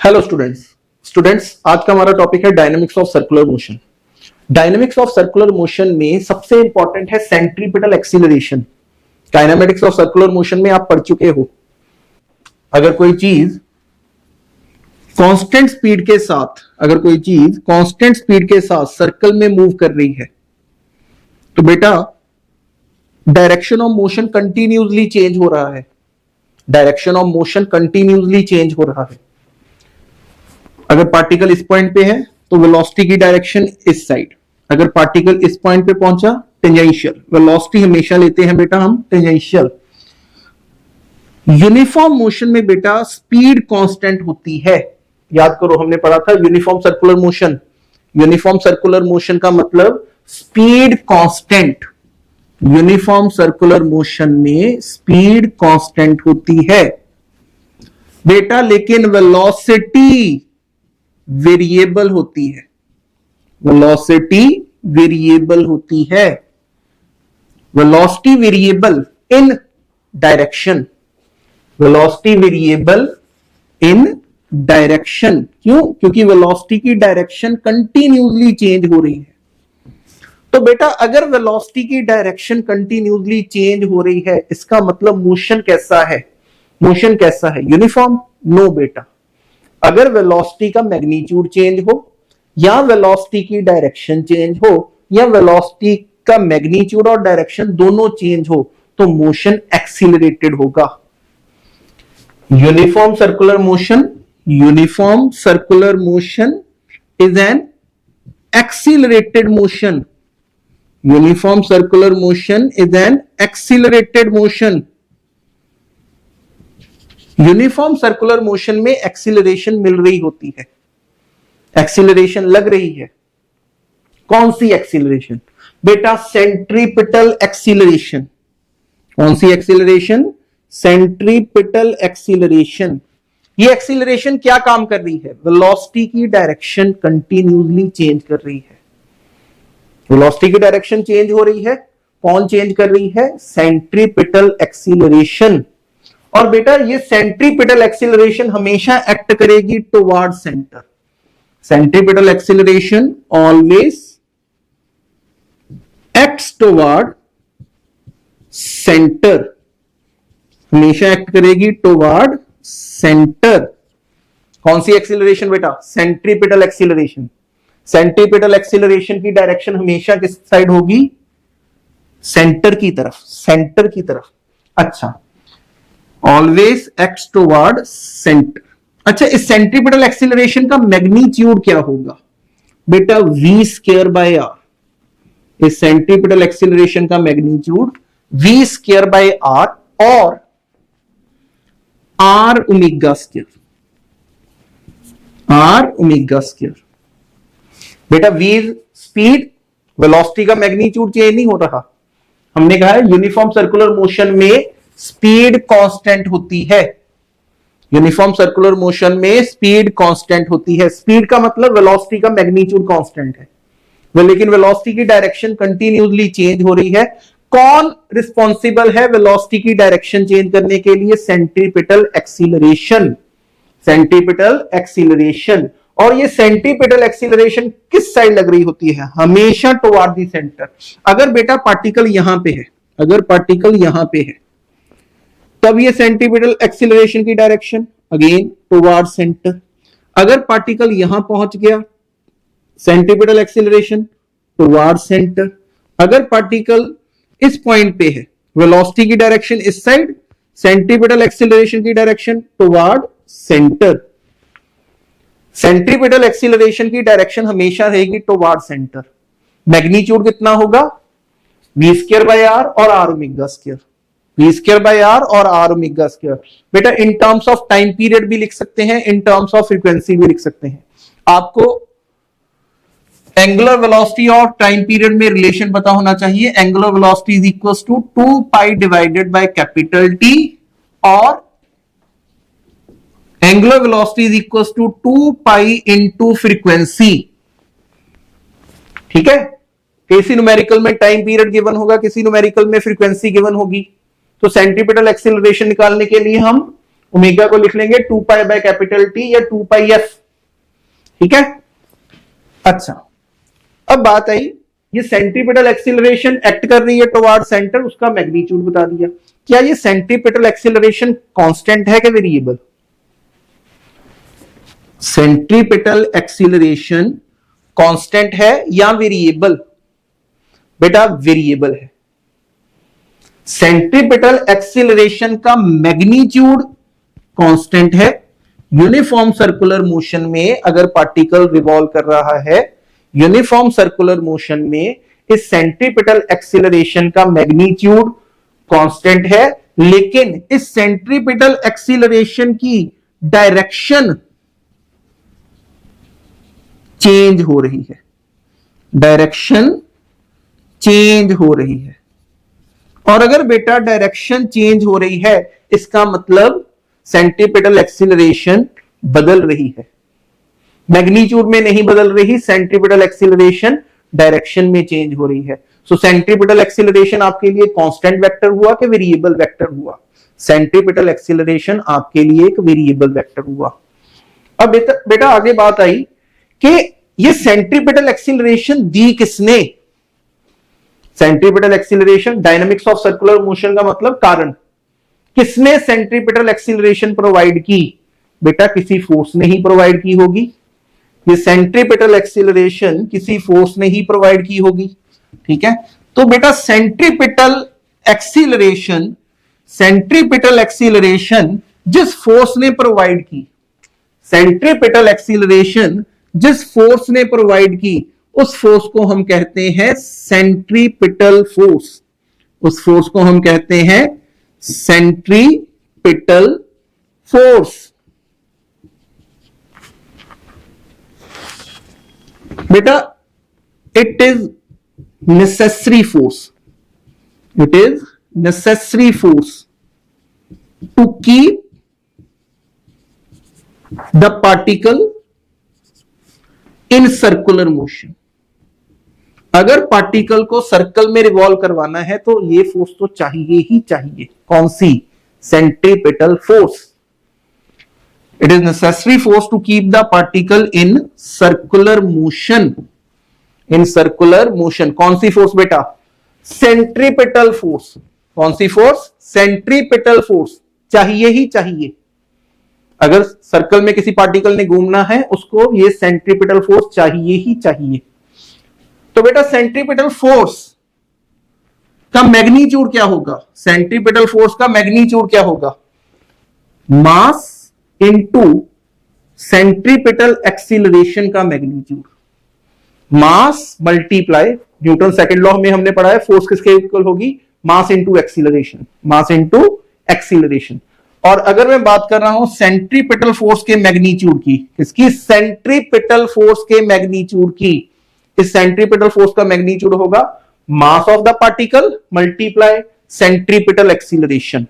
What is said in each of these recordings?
Hello students आज का हमारा टॉपिक है dynamics of circular motion. Dynamics of circular motion में सबसे इंपॉर्टेंट है centripetal acceleration. Kinematics of circular motion में आप पढ़ चुके हो। अगर कोई चीज कांस्टेंट स्पीड के साथ सर्कल में मूव कर रही है तो बेटा direction of motion continuously change हो रहा है। अगर पार्टिकल इस पॉइंट पे है तो वेलोसिटी की डायरेक्शन इस साइड, अगर पार्टिकल इस पॉइंट पे पहुंचा टेंजेंशियल। वेलोसिटी हमेशा लेते हैं बेटा हम टेंजेंशियल। यूनिफॉर्म मोशन में बेटा स्पीड कांस्टेंट होती है। याद करो हमने पढ़ा था यूनिफॉर्म सर्कुलर मोशन का मतलब speed constant. Uniform circular motion में स्पीड कांस्टेंट होती है बेटा, लेकिन वेलोसिटी वेरिएबल होती है। Velocity variable in direction. क्यों? क्योंकि वेलोसिटी की डायरेक्शन कंटिन्यूसली चेंज हो रही है। तो बेटा अगर वेलोसिटी की डायरेक्शन कंटिन्यूसली चेंज हो रही है इसका मतलब मोशन कैसा है? यूनिफॉर्म? नो बेटा, अगर वेलोसिटी का मैग्नीट्यूड चेंज हो या वेलोसिटी की डायरेक्शन चेंज हो या वेलोसिटी का मैग्नीट्यूड और डायरेक्शन दोनों चेंज हो तो मोशन एक्सीलरेटेड होगा। Uniform circular motion is an accelerated motion. Uniform circular motion is an accelerated motion. Uniform circular motion में एक्सीलरेशन मिल रही होती है, एक्सीलरेशन लग रही है। कौन सी एक्सीलरेशन? बेटा सेंट्रीपिटल एक्सीलरेशन। कौन सी एक्सीलरेशन? Centripetal acceleration. ये एक्सीलरेशन क्या काम कर रही है? वेलोसिटी की डायरेक्शन कंटिन्यूसली चेंज कर रही है। वेलोसिटी की डायरेक्शन चेंज हो रही है। कौन चेंज कर रही है? Centripetal acceleration. और बेटा ये सेंट्रीपिटल एक्सीलरेशन हमेशा एक्ट करेगी toward centre. Centripetal acceleration always acts toward centre, हमेशा एक्ट करेगी टुवर्ड सेंटर। कौन सी एक्सीलरेशन बेटा? Centripetal acceleration. सेंट्रीपिटल एक्सीलरेशन की डायरेक्शन हमेशा किस साइड होगी? सेंटर की तरफ। अच्छा, ऑलवेज एक्ट्स टुवर्ड सेंटर। अच्छा, इस सेंट्रीपिटल एक्सीलरेशन का मैग्नीट्यूड क्या होगा? बेटा v स्क्वायर बाय r। इस सेंट्रीपिटल एक्सीलरेशन का magnitude v square by r और r ओमेगा स्क्वायर। बेटा v स्पीड, वेलोसिटी का मैग्नीट्यूड चेंज नहीं हो रहा। हमने कहा है यूनिफॉर्म सर्कुलर मोशन में स्पीड कांस्टेंट होती है। यूनिफॉर्म सर्कुलर मोशन में स्पीड कांस्टेंट होती है। स्पीड का मतलब वेलोसिटी का मैग्नीट्यूड कांस्टेंट है, लेकिन वेलोसिटी की डायरेक्शन कंटिन्यूसली चेंज हो रही है। कौन रिस्पॉन्सिबल है वेलोसिटी की डायरेक्शन चेंज करने के लिए? Centripetal acceleration. और ये सेंट्रीपिटल एक्सीलरेशन किस साइड लग रही होती है? हमेशा टुवर्ड द सेंटर। अगर बेटा पार्टिकल यहां पे है तब ये सेंट्रीपिटल एक्सीलरेशन की डायरेक्शन अगेन टुवर्ड सेंटर। अगर पार्टिकल यहां पहुंच गया सेंट्रीपिटल एक्सीलरेशन टुवर्ड सेंटर। अगर पार्टिकल इस पॉइंट पे है वेलोसिटी की डायरेक्शन इस साइड, सेंट्रीपिटल एक्सीलरेशन की direction toward centre. Centripetal acceleration की डायरेक्शन हमेशा रहेगी टुवर्ड सेंटर। मैग्नीट्यूड कितना होगा? v स्क्वायर बाय r और r omega square. v square by r और r ओमेगा स्क्वायर। बेटा in terms of time period भी लिख सकते हैं, इन टर्म्स ऑफ फ्रीक्वेंसी भी लिख सकते हैं। आपको एंगुलर वेलोसिटी और टाइम पीरियड में रिलेशन पता होना चाहिए। Angular velocity is equal to 2 pi divided by capital T और angular velocity is equal to 2 pi into frequency. ठीक है, किसी न्यूमेरिकल में टाइम पीरियड गिवन होगा, किसी न्यूमेरिकल में फ्रीक्वेंसी गिवन होगी। तो सेंट्रीपिटल एक्सीलरेशन निकालने के लिए हम ओमेगा को लिख लेंगे 2 पाई बाय कैपिटल टी या 2 पाई एफ, ठीक है। अच्छा, अब बात आई, ये सेंट्रीपिटल एक्सीलरेशन एक्ट कर रही है टुवर्ड सेंटर, उसका मैग्नीट्यूड बता दिया। क्या ये सेंट्रीपिटल एक्सीलरेशन कांस्टेंट है कि वेरिएबल? सेंट्रीपिटल एक्सीलरेशन कांस्टेंट है या वेरिएबल? बेटा वेरिएबल है। सेंट्रीपिटल एक्सीलरेशन का मैग्नीट्यूड कांस्टेंट है। यूनिफॉर्म सर्कुलर मोशन में अगर पार्टिकल रिवॉल्व कर रहा है, यूनिफॉर्म सर्कुलर मोशन में इस सेंट्रीपिटल एक्सीलरेशन का मैग्नीट्यूड कांस्टेंट है, लेकिन इस सेंट्रीपिटल एक्सीलरेशन की डायरेक्शन चेंज हो रही है, डायरेक्शन चेंज हो रही है। और अगर बेटा डायरेक्शन चेंज हो रही है, इसका मतलब सेंट्रीपिटल एक्सीलरेशन बदल रही है। मैग्नीट्यूड में नहीं बदल रही, सेंट्रीपिटल एक्सीलरेशन डायरेक्शन में चेंज हो रही है। सो सेंट्रीपिटल एक्सीलरेशन आपके लिए कांस्टेंट वेक्टर हुआ कि वेरिएबल वेक्टर हुआ? सेंट्रीपिटल एक्सीलरेशन आपके लिए एक वेरिएबल वेक्टर हुआ। अब बेटा आगे बात आई कि ये सेंट्रीपिटल एक्सीलरेशन दी किसने? Centripetal acceleration, dynamics of circular motion का मतलब कारण। किसने सेंट्रीपिटल एक्सीलरेशन प्रोवाइड की? बेटा किसी फोर्स ने ही प्रोवाइड की होगी। ये सेंट्रीपिटल एक्सीलरेशन किसी फोर्स ने ही प्रोवाइड की होगी, ठीक है। तो बेटा सेंट्रीपिटल एक्सीलरेशन, सेंट्रीपिटल एक्सीलरेशन जिस फोर्स ने प्रोवाइड की, सेंट्रीपिटल एक्सीलरेशन जिस फोर्स ने प्रोवाइड की, उस फोर्स को हम कहते हैं सेंट्रीपिटल फोर्स। उस फोर्स को हम कहते हैं सेंट्रीपिटल फोर्स। बेटा it is necessary force, it is necessary force to keep the particle in circular motion. अगर पार्टिकल को सर्कल में रिवॉल्व करवाना है तो ये फोर्स तो चाहिए ही चाहिए। कौन सी? Centripetal force. It is necessary force to keep the particle in circular motion, in circular motion. कौन सी फोर्स बेटा? Centripetal force. कौन सी फोर्स? Centripetal force. चाहिए ही चाहिए। अगर सर्कल में किसी पार्टिकल ने घूमना है, उसको ये सेंट्रीपिटल फोर्स चाहिए ही चाहिए। तो बेटा सेंट्रीपिटल फोर्स का मैग्नीट्यूड क्या होगा? सेंट्रीपिटल फोर्स का मैग्नीट्यूड क्या होगा? मास इनटू सेंट्रीपिटल एक्सीलरेशन का मैग्नीट्यूड। मास मल्टीप्लाई, न्यूटन सेकंड लॉ में हमने पढ़ा है, फोर्स किसके इक्वल होगी? Mass into acceleration, mass into acceleration. और अगर मैं बात कर रहा हूं सेंट्रीपिटल फोर्स के मैग्नीट्यूड की, किसकी? सेंट्रीपिटल फोर्स के मैग्नीट्यूड की। इस सेंट्रीपिटल फोर्स का मैग्नीट्यूड होगा mass of the particle multiply centripetal acceleration.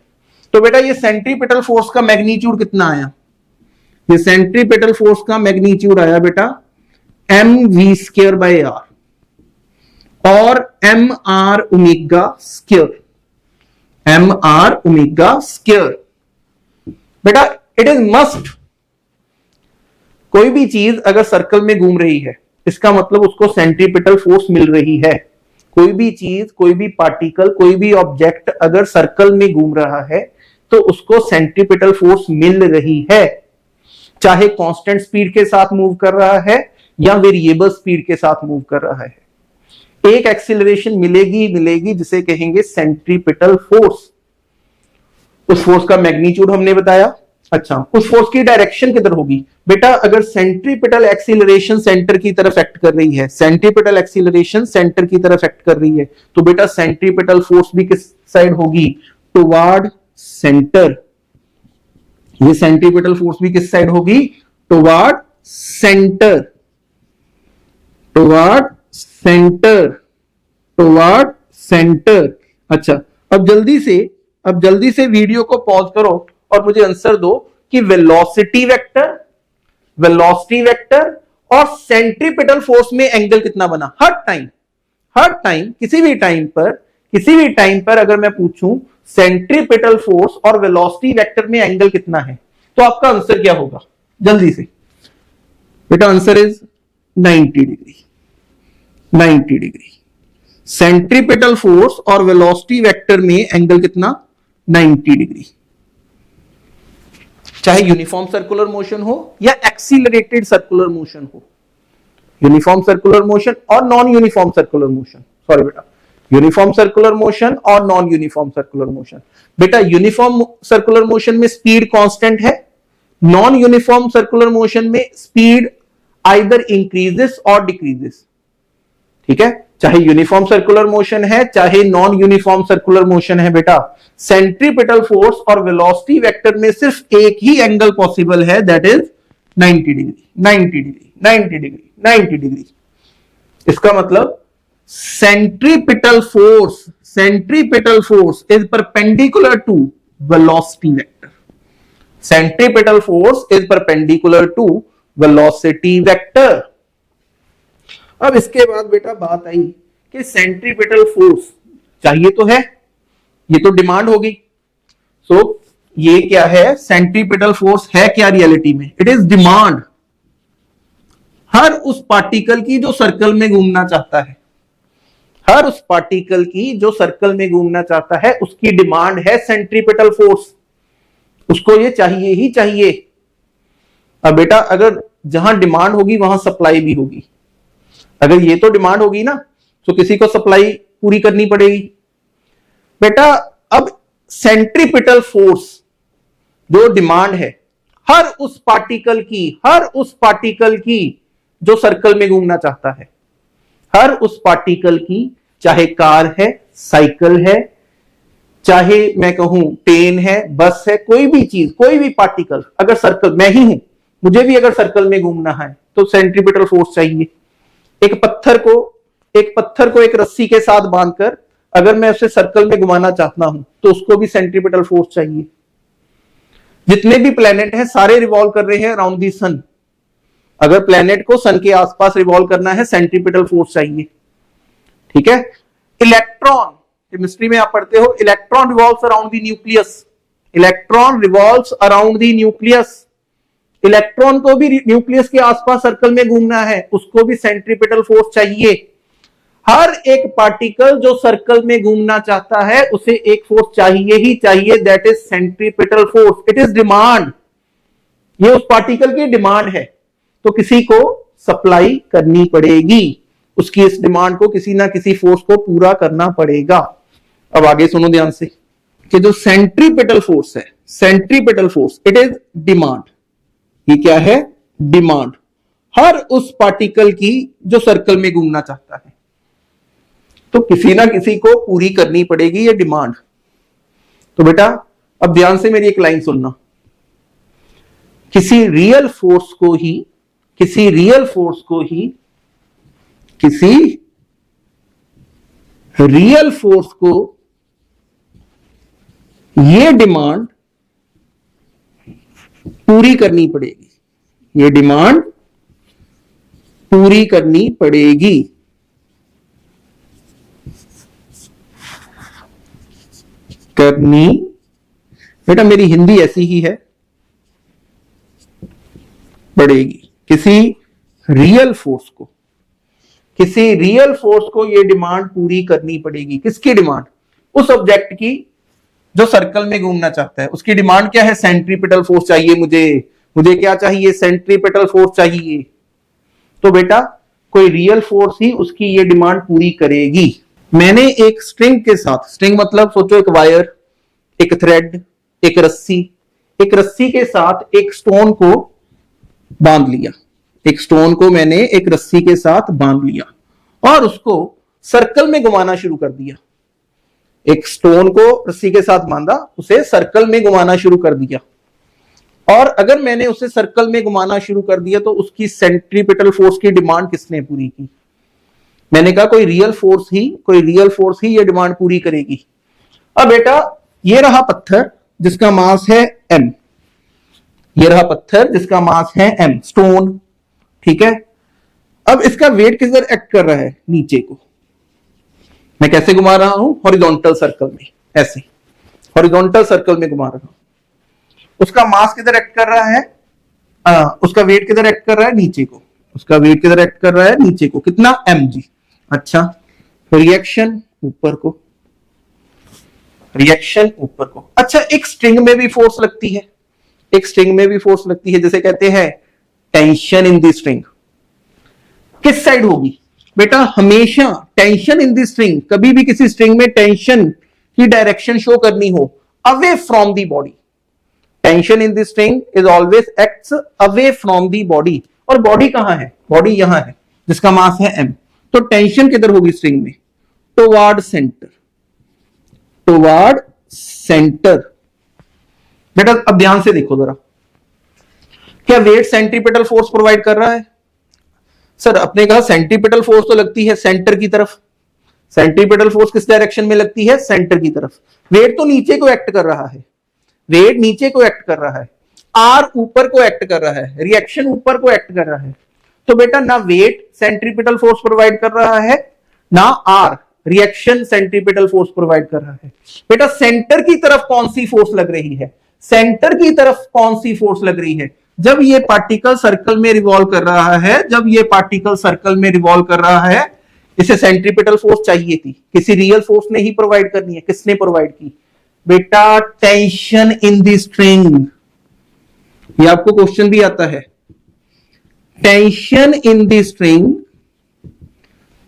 तो बेटा ये सेंट्रीपिटल फोर्स का मैग्नीट्यूड कितना आया? ये सेंट्रीपिटल फोर्स का मैग्नीट्यूड आया बेटा mv² बाय r और mr omega square, mr omega square. बेटा इट इज मस्ट, कोई भी चीज अगर सर्कल में घूम रही है, इसका मतलब उसको सेंट्रीपिटल फोर्स मिल रही है। कोई भी चीज, कोई भी पार्टिकल, कोई भी ऑब्जेक्ट अगर सर्कल में घूम रहा है तो उसको सेंट्रीपिटल फोर्स मिल रही है, चाहे कांस्टेंट स्पीड के साथ मूव कर रहा है या वेरिएबल स्पीड के साथ मूव कर रहा है। एक एक्सीलरेशन मिलेगी मिलेगी जिसे कहेंगे सेंट्रीपिटल फोर्स। उस फोर्स का मैग्नीट्यूड हमने बताया। अच्छा, उस फोर्स की डायरेक्शन किधर होगी? बेटा अगर सेंट्रीपिटल एक्सीलरेशन सेंटर की तरफ एक्ट कर रही है, सेंट्रीपिटल एक्सीलरेशन सेंटर की तरफ एक्ट कर रही है, तो बेटा सेंट्रीपिटल फोर्स भी किस साइड होगी? Toward centre. ये सेंट्रीपिटल फोर्स भी किस साइड होगी? Toward centre, toward centre, toward centre. अच्छा, अब जल्दी से वीडियो को पॉज करो और मुझे आंसर दो कि वेलोसिटी वेक्टर और सेंट्रीपिटल फोर्स में एंगल कितना बना? हर टाइम किसी भी टाइम पर अगर मैं पूछूं सेंट्रीपिटल फोर्स और वेलोसिटी वेक्टर में एंगल कितना है, तो आपका आंसर क्या होगा जल्दी से बेटा? Answer is 90 degree. 90 degree. Centripetal force और वेलोसिटी वेक्टर में एंगल कितना? 90 डिग्री। चाहे यूनिफॉर्म सर्कुलर मोशन हो या एक्सीलरेटेड सर्कुलर मोशन हो, यूनिफॉर्म सर्कुलर मोशन और non uniform circular motion, sorry बेटा, यूनिफॉर्म सर्कुलर मोशन और नॉन यूनिफॉर्म सर्कुलर मोशन। बेटा यूनिफॉर्म सर्कुलर मोशन में स्पीड कांस्टेंट है, नॉन यूनिफॉर्म सर्कुलर मोशन में स्पीड आइदर इंक्रीजेस और डिक्रीजेस। ठीक है, चाहे यूनिफॉर्म सर्कुलर मोशन है चाहे नॉन यूनिफॉर्म सर्कुलर मोशन है बेटा, सेंट्रीपिटल फोर्स और वेलोसिटी वेक्टर में सिर्फ एक ही एंगल पॉसिबल है, that is 90 degree. 90 degree, 90 degree, 90 degree. इसका मतलब centripetal force is perpendicular to velocity vector. Centripetal force is perpendicular to velocity vector. अब इसके बाद बेटा बात आई कि सेंट्रीपिटल फोर्स चाहिए तो है, ये तो डिमांड होगी। सो ये क्या है? सेंट्रीपिटल फोर्स है क्या रियलिटी में? It is demand. हर उस पार्टिकल की जो सर्कल में घूमना चाहता है, हर उस पार्टिकल की जो सर्कल में घूमना चाहता है, उसकी डिमांड है सेंट्रीपिटल फोर्स। उसको ये चाहिए ही चाहिए। अब बेटा अगर जहां डिमांड होगी वहां सप्लाई भी होगी। अगर ये तो डिमांड होगी ना, तो किसी को सप्लाई पूरी करनी पड़ेगी। बेटा अब सेंट्रीपिटल फोर्स जो डिमांड है हर उस पार्टिकल की जो सर्कल में घूमना चाहता है, हर उस पार्टिकल की, चाहे कार है, साइकिल है, चाहे मैं कहूं ट्रेन है, बस है, कोई भी चीज, कोई भी पार्टिकल, अगर सर्कल, मैं ही हूं, मुझे भी अगर सर्कल में घूमना है तो सेंट्रीपिटल फोर्स चाहिए। एक पत्थर को एक रस्सी के साथ बांधकर अगर मैं उसे सर्कल में घुमाना चाहता हूं तो उसको भी सेंट्रीपिटल फोर्स चाहिए। जितने भी प्लेनेट हैं सारे रिवॉल्व कर रहे हैं अराउंड दी सन। अगर प्लेनेट को सन के आसपास रिवॉल्व करना है, सेंट्रीपिटल फोर्स चाहिए। ठीक है। इलेक्ट्रॉन, केमिस्ट्री में आप पढ़ते हो, electron revolves around the nucleus. Electron revolves around the nucleus. Electron को भी न्यूक्लियस के आसपास सर्कल में घूमना है, उसको भी सेंट्रीपिटल फोर्स चाहिए। हर एक पार्टिकल जो सर्कल में घूमना चाहता है उसे एक फोर्स चाहिए ही चाहिए, that is centripetal force. It is demand. ये उस पार्टिकल की डिमांड है, तो किसी को सप्लाई करनी पड़ेगी। उसकी इस डिमांड को किसी ना किसी फोर्स को पूरा करना पड़ेगा। अब आगे सुनो ध्यान से कि जो सेंट्रीपिटल फोर्स है, centripetal force it is demand. ये क्या है? डिमांड। हर उस पार्टिकल की जो सर्कल में घूमना चाहता है, तो किसी ना किसी को पूरी करनी पड़ेगी ये डिमांड। तो बेटा अब ध्यान से मेरी एक लाइन सुनना। किसी रियल फोर्स को ये डिमांड पूरी करनी पड़ेगी। ये डिमांड पूरी करनी पड़ेगी। बेटा मेरी हिंदी ऐसी ही है, पड़ेगी। किसी रियल फोर्स को ये डिमांड पूरी करनी पड़ेगी। किसकी डिमांड? उस ऑब्जेक्ट की जो सर्कल में घूमना चाहता है। उसकी डिमांड क्या है? सेंट्रीपिटल फोर्स चाहिए मुझे क्या चाहिए? सेंट्रीपिटल फोर्स चाहिए। तो बेटा कोई रियल फोर्स ही उसकी ये डिमांड पूरी करेगी। मैंने एक स्ट्रिंग के साथ, स्ट्रिंग मतलब सोचो एक वायर, एक थ्रेड, एक रस्सी के साथ एक स्टोन को बांध लिया। एक स्टोन को मैंने एक रस्सी के साथ बांध लिया और उसको सर्कल में घुमाना शुरू कर दिया। एक स्टोन को रस्सी के साथ बांधा, उसे सर्कल में घुमाना शुरू कर दिया। और अगर मैंने उसे सर्कल में घुमाना शुरू कर दिया तो उसकी सेंट्रीपिटल फोर्स की डिमांड किसने पूरी की? मैंने कहा कोई रियल फोर्स ही ये डिमांड पूरी करेगी। अब बेटा ये रहा पत्थर जिसका मास है m, ये रहा पत्थर जिसका मास है m, स्टोन। ठीक है। अब इसका वेट किधर एक्ट कर रहा है? नीचे को। मैं कैसे घुमा रहा हूं? हॉरिजॉन्टल सर्कल में, ऐसे। हॉरिजॉन्टल सर्कल में घुमा रहा हूं, उसका मास किधर एक्ट कर रहा है, उसका वेट किधर एक्ट कर रहा है, नीचे को, उसका वेट किधर एक्ट कर रहा है, नीचे को, कितना mg। अच्छा, रिएक्शन ऊपर को, रिएक्शन ऊपर को। अच्छा, एक स्ट्रिंग में भी फोर्स लगती है, एक स्ट्रिंग में भी फोर्स लगती है, जैसे कहते हैं टेंशन इन द स्ट्रिंग। किस साइड होगी बेटा, हमेशा टेंशन इन द स्ट्रिंग, कभी भी किसी स्ट्रिंग में टेंशन की डायरेक्शन शो करनी हो, away from the body. Tension in the string is always acts away from the body. और बॉडी कहां है, बॉडी यहां है, जिसका मास है m। तो टेंशन किधर होगी स्ट्रिंग में, टुवर्ड सेंटर, टुवर्ड सेंटर। बेटा अब ध्यान से देखो जरा, क्या वेट सेंट्रीपिटल फोर्स प्रोवाइड कर रहा है? सर अपने कहा सेंट्रीपिटल फोर्स तो लगती है सेंटर की तरफ। सेंट्रीपिटल फोर्स किस डायरेक्शन में लगती है, सेंटर की तरफ। वेट तो नीचे को एक्ट कर रहा है, वेट नीचे को एक्ट कर रहा है, आर ऊपर को एक्ट कर रहा है, रिएक्शन ऊपर को एक्ट कर रहा है। तो बेटा ना वेट सेंट्रीपिटल फोर्स प्रोवाइड कर रहा है, normal reaction centripetal force provide कर रहा है। बेटा सेंटर की तरफ कौन सी फोर्स लग रही है, सेंटर की तरफ कौन सी फोर्स लग रही है? जब ये पार्टिकल सर्कल में रिवॉल्व कर रहा है, जब ये पार्टिकल सर्कल में रिवॉल्व कर रहा है, इसे सेंट्रीपिटल फोर्स चाहिए थी, किसी रियल फोर्स ने ही प्रोवाइड करनी है। किसने प्रोवाइड की? बेटा टेंशन इन द स्ट्रिंग। ये आपको क्वेश्चन भी आता है, tension in the string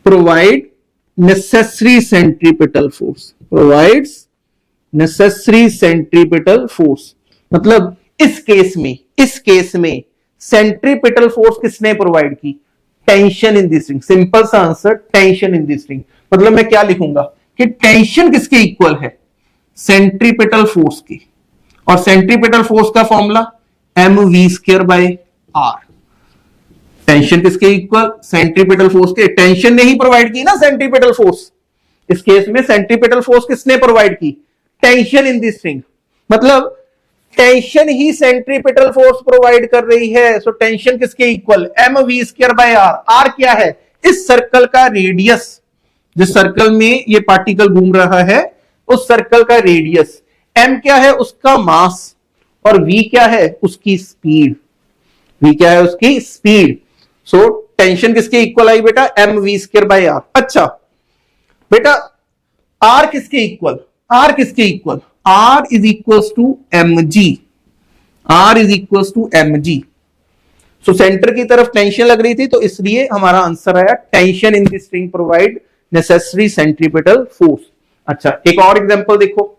provide necessary centripetal force, provides necessary centripetal force. मतलब इस केस में सेंट्रीपिटल फोर्स किसने प्रोवाइड की? Tension in the string. Simple सा answer, tension in the string. मतलब मैं क्या लिखूंगा कि टेंशन किसके इक्वल है? सेंट्रीपिटल फोर्स की। और सेंट्रीपिटल फोर्स का फॉर्मूला mv²/r। टेंशन किसके इक्वल? सेंट्रीपिटल फोर्स के। टेंशन ने ही प्रोवाइड की ना सेंट्रीपिटल फोर्स। इस केस में सेंट्रीपिटल फोर्स किसने प्रोवाइड की? Tension in the string. मतलब टेंशन ही सेंट्रीपिटल फोर्स प्रोवाइड कर रही है। सो टेंशन किसके इक्वल? mv²/r। r क्या है? इस सर्कल का रेडियस, जिस सर्कल में ये पार्टिकल घूम रहा है उस सर्कल का रेडियस। m क्या है? उसका मास। और v क्या है? उसकी स्पीड। v क्या है? उसकी स्पीड। सो टेंशन किसके इक्वल आई बेटा? mv²/r। अच्छा बेटा r किसके इक्वल? r किसके इक्वल? r is equal to mg। r is equal to mg। So centre की तरफ टेंशन लग रही थी, तो इसलिए हमारा आंसर आया tension in the string provide necessary centripetal force. अच्छा एक और एग्जांपल देखो,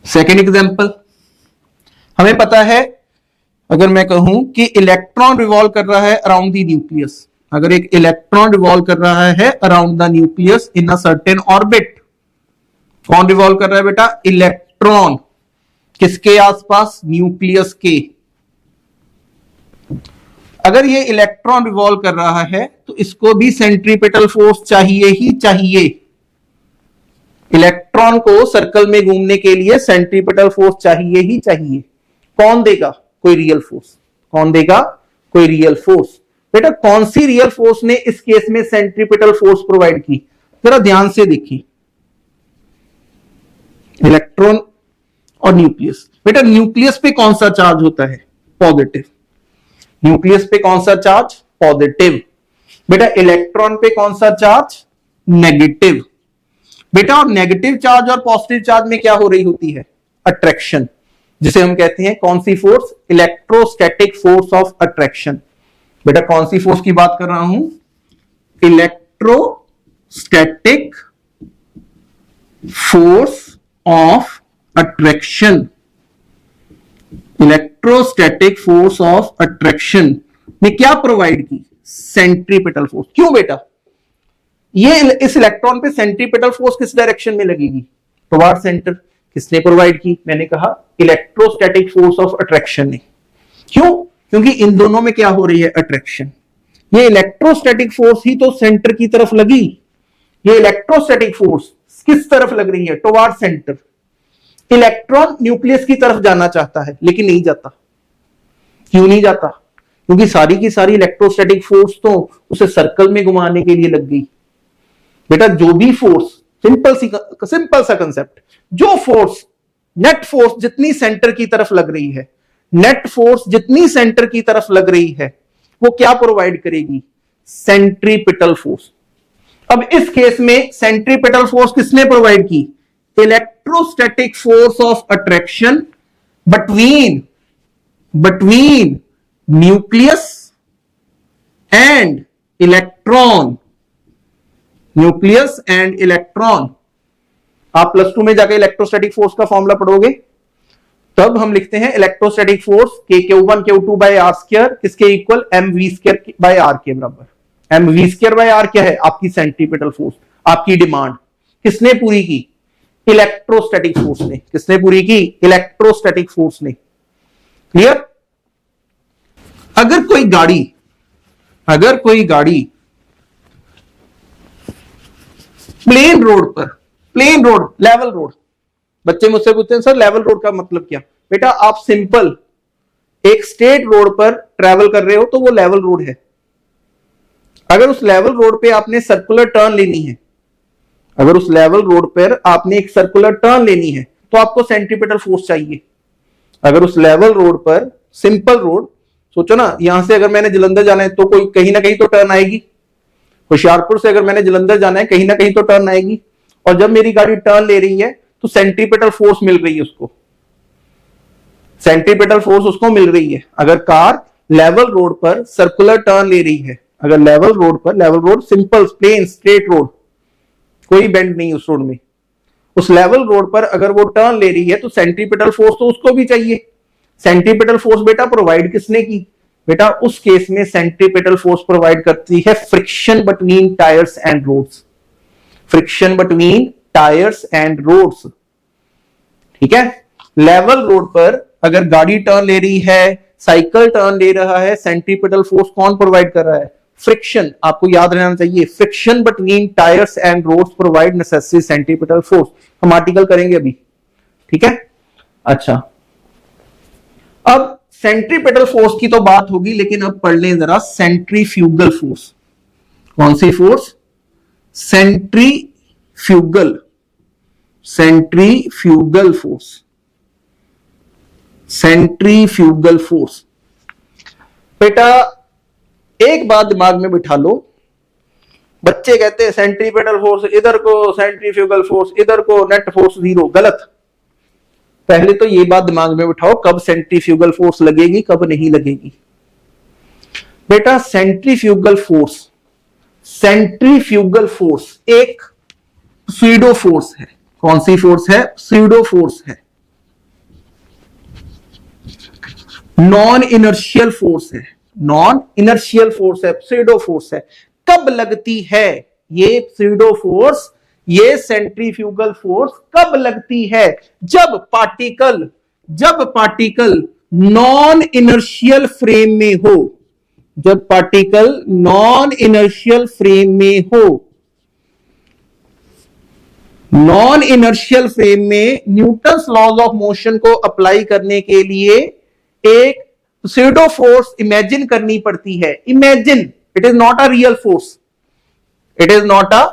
सेकेंड एग्जांपल। हमें पता है, अगर मैं कहूं कि इलेक्ट्रॉन रिवॉल्व कर रहा है अराउंड द न्यूक्लियस, अगर एक इलेक्ट्रॉन रिवॉल्व कर रहा है around the nucleus in a certain orbit. कौन रिवॉल्व कर रहा है बेटा? इलेक्ट्रॉन। किसके आसपास? न्यूक्लियस के। अगर ये इलेक्ट्रॉन रिवॉल्व कर रहा है तो इसको भी सेंट्रीपिटल फोर्स चाहिए ही चाहिए। इलेक्ट्रॉन को सर्कल में घूमने के लिए सेंट्रीपिटल फोर्स चाहिए ही चाहिए। कौन देगा? कोई रियल फोर्स। कौन देगा? कोई रियल फोर्स। बेटा कौन सी रियल फोर्स ने इस केस में सेंट्रीपिटल फोर्स प्रोवाइड की? जरा ध्यान से देखिए, इलेक्ट्रॉन और न्यूक्लियस। बेटा न्यूक्लियस पे कौन सा चार्ज होता है? पॉजिटिव। न्यूक्लियस पे कौन सा चार्ज? पॉजिटिव। बेटा इलेक्ट्रॉन पे कौन सा चार्ज? नेगेटिव। बेटा और नेगेटिव चार्ज और पॉजिटिव चार्ज में क्या हो रही होती है? अट्रैक्शन, जिसे हम कहते हैं कौन सी force? Electrostatic force of attraction. बेटा कौन सी फोर्स की बात कर रहा हूं? Electrostatic force of attraction. Electrostatic force of attraction ने क्या प्रोवाइड की? Centripetal force. क्यों बेटा? ये इस इलेक्ट्रॉन पे सेंट्रीपिटल फोर्स किस डायरेक्शन में लगेगी? Toward centre. किसने प्रोवाइड की? मैंने कहा इलेक्ट्रोस्टैटिक फोर्स ऑफ अट्रैक्शन ने। क्यों? क्योंकि इन दोनों में क्या हो रही है? अट्रैक्शन। ये इलेक्ट्रोस्टैटिक फोर्स ही तो सेंटर की तरफ लगी। ये इलेक्ट्रोस्टैटिक फोर्स किस तरफ लग रही है? Toward centre. इलेक्ट्रॉन न्यूक्लियस की तरफ जाना चाहता है लेकिन नहीं जाता। क्यों नहीं जाता? क्योंकि सारी की सारी इलेक्ट्रोस्टैटिक फोर्स तो उसे सर्कल में घुमाने के लिए लग गई। बेटा जो भी फोर्स सिंपल सा कंसेप्ट। जो फोर्स, नेट फोर्स जितनी सेंटर की तरफ लग रही है, नेट फोर्स जितनी सेंटर की तरफ लग रही है, वो क्या प्रोवाइड करेगी? Centripetal force. अब इस केस में सेंट्रीपिटल फोर्स किसने प्रोवाइड की? Electrostatic force of attraction between nucleus and electron, nucleus and electron. आप प्लस 2 में जाके इलेक्ट्रोस्टैटिक फोर्स का फॉर्मूला पढ़ोगे, तब हम लिखते हैं electrostatic force Q1 Q2 by R square किसके equal? mv square by R के बराबर। mv स्क्वायर बाय आर क्या है? आपकी सेंट्रीपिटल फोर्स। आपकी डिमांड किसने पूरी की? इलेक्ट्रोस्टैटिक फोर्स ने। किसने पूरी की? इलेक्ट्रोस्टैटिक फोर्स ने। क्लियर? अगर कोई गाड़ी प्लेन रोड लेवल रोड, बच्चे मुझसे पूछते हैं सर लेवल रोड का मतलब क्या? बेटा आप सिंपल एक स्ट्रेट रोड पर ट्रेवल कर रहे हो तो वो लेवल रोड है। अगर उस लेवल रोड पे आपने सर्कुलर टर्न लेनी है, अगर उस लेवल रोड पर आपने एक सर्कुलर टर्न लेनी है तो आपको सेंट्रीपिटल फोर्स चाहिए। अगर उस लेवल रोड पर, सिंपल रोड, सोचो ना, यहां से अगर मैंने जलंधर जाना है तो कोई कहीं ना कहीं तो टर्न आएगी। होशियारपुर से अगर मैंने जलंधर जाना है कहीं ना कहीं तो टर्न आएगी। और जब मेरी गाड़ी टर्न ले रही है तो सेंट्रीपिटल फोर्स मिल रही है उसको, सेंट्रीपिटल फोर्स उसको मिल रही है। अगर कार लेवल रोड पर सर्कुलर टर्न ले रही है, अगर level road simple plain straight road, कोई बेंड नहीं उस रोड में, उस लेवल रोड पर अगर वो टर्न ले रही है तो सेंट्रीपिटल फोर्स तो उसको भी चाहिए। सेंट्रीपिटल फोर्स बेटा प्रोवाइड किसने की? बेटा उस केस में सेंट्रीपिटल फोर्स प्रोवाइड करती है friction between tyres and roads. Friction between tyres and roads, ठीक है। लेवल रोड पर अगर गाड़ी टर्न ले रही है, साइकिल टर्न ले रहा है, सेंट्रीपिटल फोर्स कौन प्रोवाइड कर रहा है? फ्रिक्शन। आपको याद रहना चाहिए, friction between tyres and roads provide necessary centripetal force. हम आर्टिकल करेंगे अभी, ठीक है। अच्छा, अब सेंट्रीपिटल फोर्स की तो बात होगी, लेकिन अब पढ़ लें जरा सेंट्रीफ्यूगल फोर्स। कौन सी force? Centrifugal force. Centrifugal force बेटा एक बात दिमाग में बिठा लो, बच्चे कहते हैं सेंट्रीपिटल फोर्स इधर को, सेंट्रीफ्यूगल फोर्स इधर को, नेट फोर्स जीरो। गलत। पहले तो ये बात दिमाग में बिठाओ, कब सेंट्रीफ्यूगल फोर्स लगेगी, कब नहीं लगेगी। बेटा सेंट्रीफ्यूगल फोर्स एक स्यूडो फोर्स है। कौन सी फोर्स है? स्यूडो फोर्स है, नॉन इनर्शियल फोर्स है। नॉन इनर्शियल फोर्स है, स्यूडो फोर्स है। कब लगती है ये स्यूडो फोर्स, ये सेंट्रीफ्यूगल फोर्स कब लगती है? जब पार्टिकल नॉन इनर्शियल फ्रेम में हो। जब पार्टिकल नॉन इनर्शियल फ्रेम में हो। नॉन इनर्शियल फ्रेम में न्यूटन्स लॉज ऑफ मोशन को अप्लाई करने के लिए एक स्यूडो फोर्स इमेजिन करनी पड़ती है। Imagine, it is not a real force, it is not a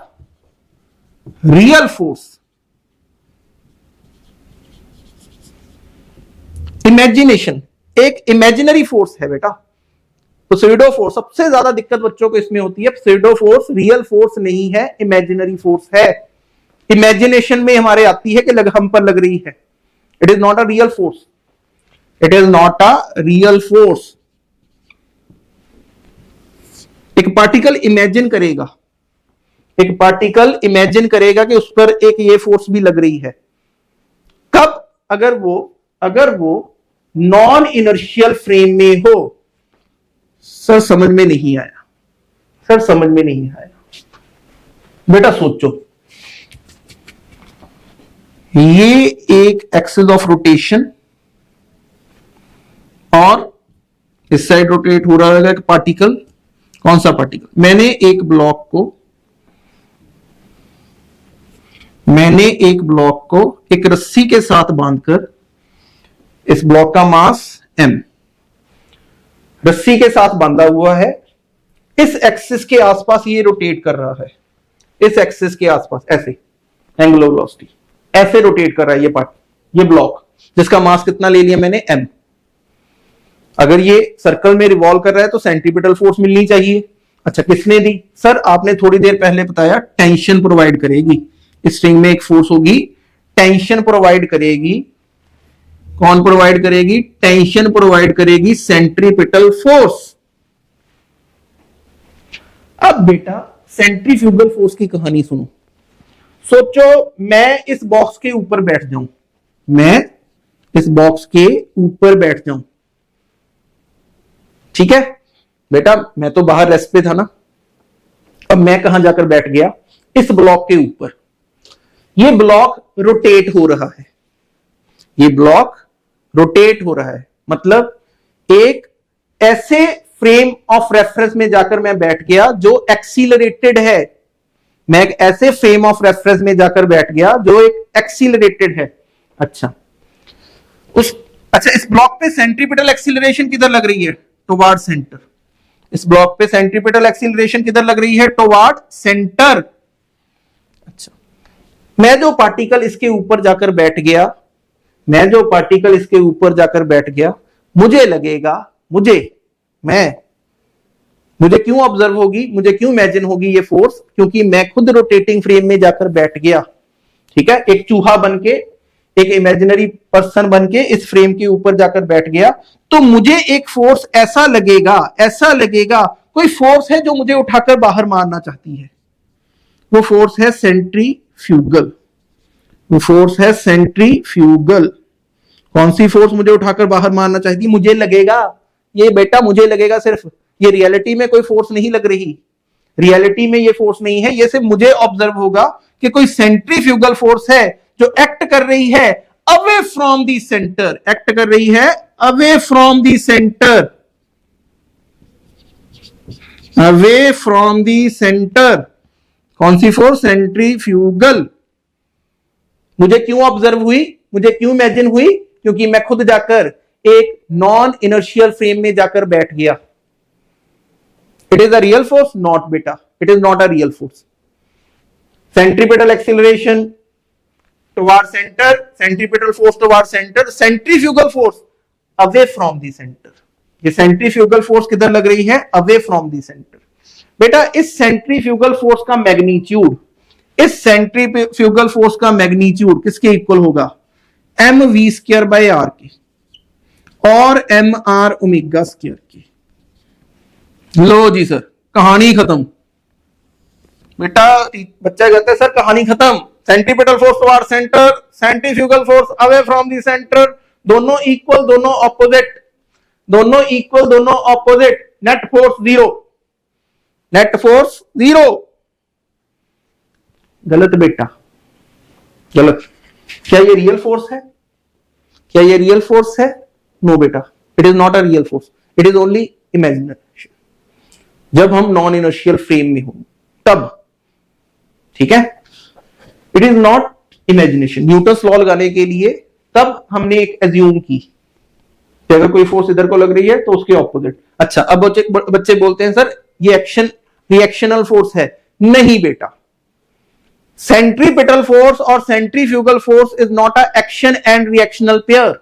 real force. Imagination एक इमेजिनरी फोर्स है बेटा। तो स्यूडो फोर्स, सबसे ज्यादा दिक्कत बच्चों को इसमें होती है, स्यूडो फोर्स रियल फोर्स नहीं है, इमेजिनरी फोर्स है। इमेजिनेशन में हमारे आती है कि हम पर लग रही है। It is not a real force, it is not a real force. एक पार्टिकल इमेजिन करेगा, एक पार्टिकल इमेजिन करेगा कि उस पर एक ये फोर्स भी लग रही है। कब? अगर वो नॉन इनर्शियल फ्रेम में हो। सर समझ में नहीं आया, सर समझ में नहीं आया। बेटा सोचो, ये एक एक्सिस ऑफ रोटेशन और इस साइड रोटेट हो रहा है एक पार्टिकल। कौन सा पार्टिकल? मैंने एक ब्लॉक को एक रस्सी के साथ बांधकर, इस ब्लॉक का मास m, रस्सी के साथ बांधा हुआ है, इस एक्सिस के आसपास ये रोटेट कर रहा है, इस एक्सिस के आसपास ऐसे। एंगुलर वेलोसिटी, ऐसे रोटेट कर रहा है ये पार्ट, ये ब्लॉक जिसका मास कितना ले लिया मैंने, m। अगर ये सर्कल में रिवॉल्व कर रहा है तो सेंट्रीपिटल फोर्स मिलनी चाहिए। अच्छा, किसने दी? सर आपने थोड़ी देर पहले बताया टेंशन प्रोवाइड करेगी, स्ट्रिंग में एक फोर्स होगी, टेंशन प्रोवाइड करेगी। कौन प्रोवाइड करेगी? टेंशन प्रोवाइड करेगी सेंट्रीपिटल फोर्स। अब बेटा सेंट्रीफ्यूगल फोर्स की कहानी सुनो। सोचो मैं इस बॉक्स के ऊपर बैठ जाऊं, मैं इस बॉक्स के ऊपर बैठ जाऊं, ठीक है बेटा, मैं तो बाहर रेस्ट पे था ना, अब मैं कहां जाकर बैठ गया? इस ब्लॉक के ऊपर। ये ब्लॉक रोटेट हो रहा है, ये ब्लॉक रोटेट हो रहा है, मतलब एक ऐसे फ्रेम ऑफ रेफरेंस में जाकर मैं बैठ गया जो एक्सीलरेटेड है। मैं एक ऐसे फ्रेम ऑफ रेफरेंस में जाकर बैठ गया जो एक एक्सीलरेटेड है। अच्छा, इस ब्लॉक पे सेंट्रीपिटल एक्सीलरेशन किधर लग रही है? Toward centre. इस ब्लॉक पे सेंट्रीपिटल एक्सीलरेशन किधर लग रही है? Toward centre. अच्छा, मैं जो पार्टिकल इसके ऊपर जाकर बैठ गया, मैं जो पार्टिकल इसके ऊपर जाकर बैठ गया, मुझे लगेगा, मुझे क्यों ऑब्जर्व होगी, मुझे क्यों इमेजिन होगी ये फोर्स? क्योंकि मैं खुद रोटेटिंग फ्रेम में जाकर बैठ गया, ठीक है, एक चूहा बन के, एक इमेजिनरी पर्सन बन के इस फ्रेम के ऊपर जाकर बैठ गया, तो मुझे एक फोर्स ऐसा लगेगा कोई फोर्स है जो मुझे उठाकर बाहर मारना चाहती है। वो फोर्स है सेंट्रीफ्यूगल, वो फोर्स है सेंट्रीफ्यूगल। कौन सी फोर्स मुझे उठाकर बाहर मारना चाहती है? मुझे लगेगा, ये बेटा मुझे लगेगा सिर्फ, ये रियलिटी में कोई फोर्स नहीं लग रही, रियलिटी में ये फोर्स नहीं है, ये सिर्फ मुझे ऑब्जर्व होगा कि कोई सेंट्रीफ्यूगल फोर्स है जो एक्ट कर रही है away from the centre, act कर रही है away from the centre, away from the centre. कौन सी फोर्स? सेंट्रीफ्यूगल। मुझे क्यों ऑब्जर्व हुई, मुझे क्यों इमेजिन हुई? क्योंकि मैं खुद जाकर एक नॉन इनर्शियल फ्रेम में जाकर बैठ गया। It is a real force? Not बेटा, it is not a real force. Centripetal acceleration toward centre, centripetal force toward centre, centrifugal force away from the centre. ये सेंट्रीफ्यूगल फोर्स किधर लग रही है? Away from the centre. बेटा इस centrifugal force का magnitude, इस सेंट्रीफ्यूगल फोर्स का मैग्नीट्यूड किसके इक्वल होगा? M V square by R की, और एम आर ओमेगा स्क्वायर की। लो जी सर, कहानी खत्म। बेटा बच्चा कहता है सर कहानी खत्म, centripetal force toward centre, centrifugal force away from the centre, दोनों इक्वल, दोनों ऑपोजिट, दोनों इक्वल, दोनों opposite, net force zero, net force zero. गलत बेटा, गलत। क्या ये रियल फोर्स है? क्या ये रियल फोर्स है? नो बेटा, it is not a real force, it is only imaginary. जब हम नॉन इनर्शियल फ्रेम में हो तब, ठीक है, it is not imagination. Newton's law लगाने के लिए तब हमने एक एज्यूम की कि अगर कोई फोर्स इधर को लग रही है तो उसके ऑपोजिट। अच्छा, अब बच्चे बोलते हैं सर ये एक्शन रिएक्शनल फोर्स है। नहीं बेटा, सेंट्रीपिटल फोर्स और centrifugal force is not a action and reactional pair,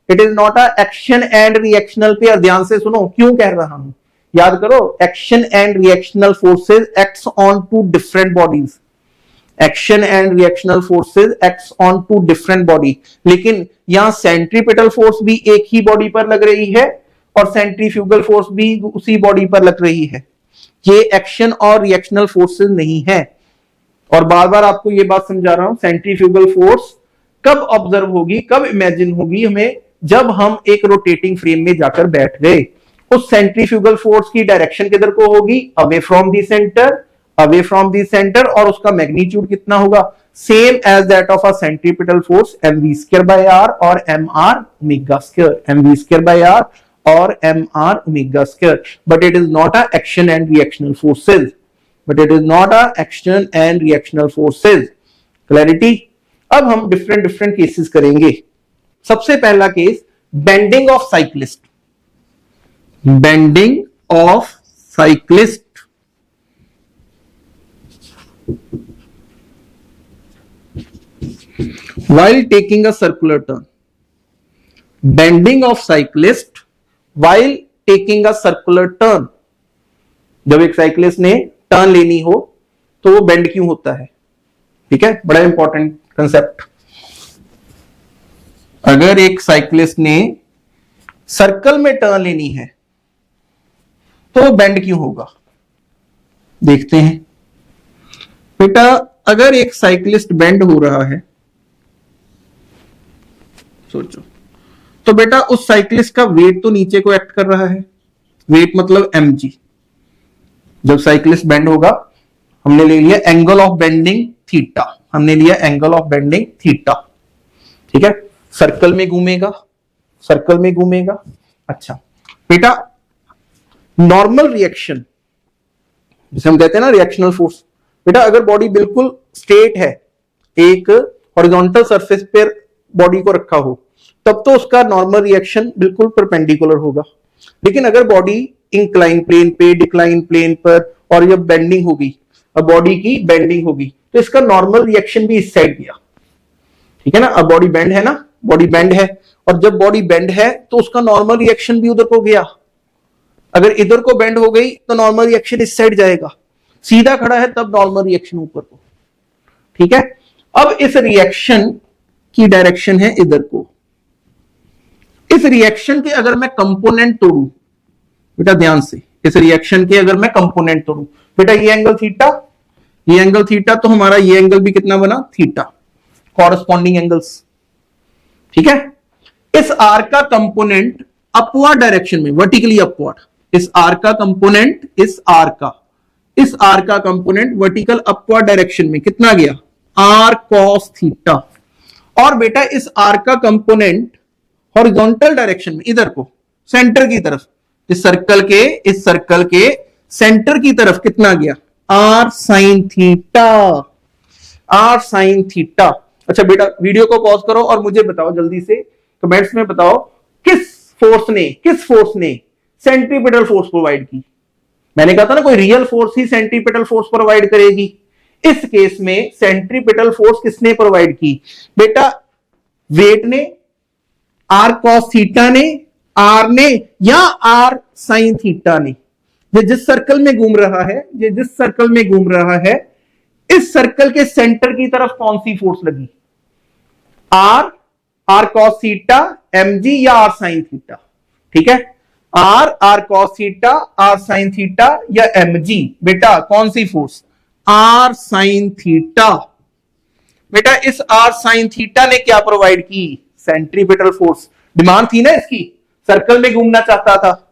it is not a action and reactional pair. ध्यान से सुनो क्यों कह रहा हूं, याद करो, action and reactional forces acts on two different bodies, action and reactional forces acts on two different body. लेकिन यहां सेंट्रीपिटल फोर्स भी एक ही बॉडी पर लग रही है और सेंट्रीफ्यूगल फोर्स भी उसी बॉडी पर लग रही है। ये एक्शन और रिएक्शनल फोर्सेस नहीं है। और बार बार आपको ये बात समझा रहा हूं, सेंट्रीफ्यूगल फोर्स कब ऑब्जर्व होगी, कब इमेजिन होगी हमें? जब हम एक रोटेटिंग फ्रेम में जाकर बैठ गए। उस सेंट्रीफ्यूगल फोर्स की डायरेक्शन किधर को होगी? Away from the centre, away from the centre. और उसका मैग्नीट्यूड कितना होगा? Same as that of a centripetal force, M V square by R और M R omega square, M V square by R और M R omega square. But it is not a action and reactional forces, but it is not a action and reactional forces. Clarity? अब हम different cases करेंगे। सबसे पहला case, bending of cyclist, bending of cyclist। while taking a circular turn, bending of cyclist while taking a circular turn, जब एक cyclist ने turn लेनी हो तो वो बेंड क्यों होता है? ठीक है, बड़ा इंपॉर्टेंट कंसेप्ट। अगर एक साइक्लिस्ट ने सर्कल में टर्न लेनी है तो वो बेंड क्यों होगा? देखते हैं बेटा, अगर एक साइक्लिस्ट बेंड हो रहा है, सोचो, तो बेटा उस साइक्लिस्ट का वेट तो नीचे को एक्ट कर रहा है। वेट मतलब mg। जब साइक्लिस्ट बेंड होगा, हमने ले लिया एंगल ऑफ बेंडिंग थीटा, हमने लिया एंगल ऑफ बेंडिंग थीटा। ठीक है, सर्कल में घूमेगा, सर्कल में घूमेगा। अच्छा बेटा, नॉर्मल रिएक्शन जिसे हम कहते हैं ना रिएक्शनल फोर्स, बेटा अगर बॉडी बिल्कुल स्ट्रेट है, एक हॉरिजॉन्टल सरफेस पर बॉडी को रखा हो, तब तो उसका नॉर्मल रिएक्शन बिल्कुल परपेंडिकुलर होगा। लेकिन अगर बॉडी इंक्लाइन प्लेन पे, डिक्लाइन प्लेन पर, और जब बेंडिंग होगी, अब बॉडी की बेंडिंग होगी, तो इसका नॉर्मल रिएक्शन भी इस साइड गया। ठीक है ना, अब बॉडी बेंड है ना, बॉडी बेंड है, और जब बॉडी बेंड है तो उसका नॉर्मल रिएक्शन भी उधर को गया। अगर इधर को बेंड हो गई तो नॉर्मल रिएक्शन इस साइड जाएगा। सीधा खड़ा है तब नॉर्मल रिएक्शन ऊपर को। ठीक है, अब इस रिएक्शन की डायरेक्शन है इधर को। इस रिएक्शन के अगर मैं कंपोनेंट तोड़ू, बेटा ध्यान से, इस रिएक्शन के अगर मैं कंपोनेंट तोड़ू, बेटा ये एंगल थीटा, ये एंगल थीटा, तो हमारा ये एंगल भी कितना बना? Theta, corresponding angles. ठीक है, इस आर का कंपोनेंट अपवर्ड डायरेक्शन में, वर्टिकली अपवर्ड, इस आर का कंपोनेंट, इस आर का कंपोनेंट वर्टिकल अपवर्ड डायरेक्शन में कितना गया? R cos theta. और बेटा इस आर का कंपोनेंट हॉरिजॉन्टल डायरेक्शन में, इधर को सेंटर की तरफ, इस सर्कल के सेंटर की तरफ कितना गया? R sine theta, R sine theta. अच्छा बेटा, वीडियो को पॉज करो और मुझे बताओ जल्दी से कमेंट्स में बताओ, किस फोर्स ने सेंट्रीपिटल फोर्स प्रोवाइड की? मैंने कहा था ना, कोई रियल फोर्स ही सेंट्रीपिटल फोर्स प्रोवाइड करेगी। इस केस में सेंट्रीपिटल फोर्स किसने प्रोवाइड की? बेटा वेट ने, आर कॉस थीटा ने, आर ने, या आर साइन थीटा ने? ये जिस सर्कल में घूम रहा है, इस सर्कल के सेंटर की तरफ कौन सी फोर्स लगी? आर कॉस थीटा, mg या आर साइन थीटा? ठीक है, R cos theta, R sine theta या mg? बेटा कौन सी फोर्स? R sine theta. बेटा इस आर साइन थीटा ने क्या प्रोवाइड की? Centripetal force. डिमांड थी ना इसकी, सर्कल में घूमना चाहता था,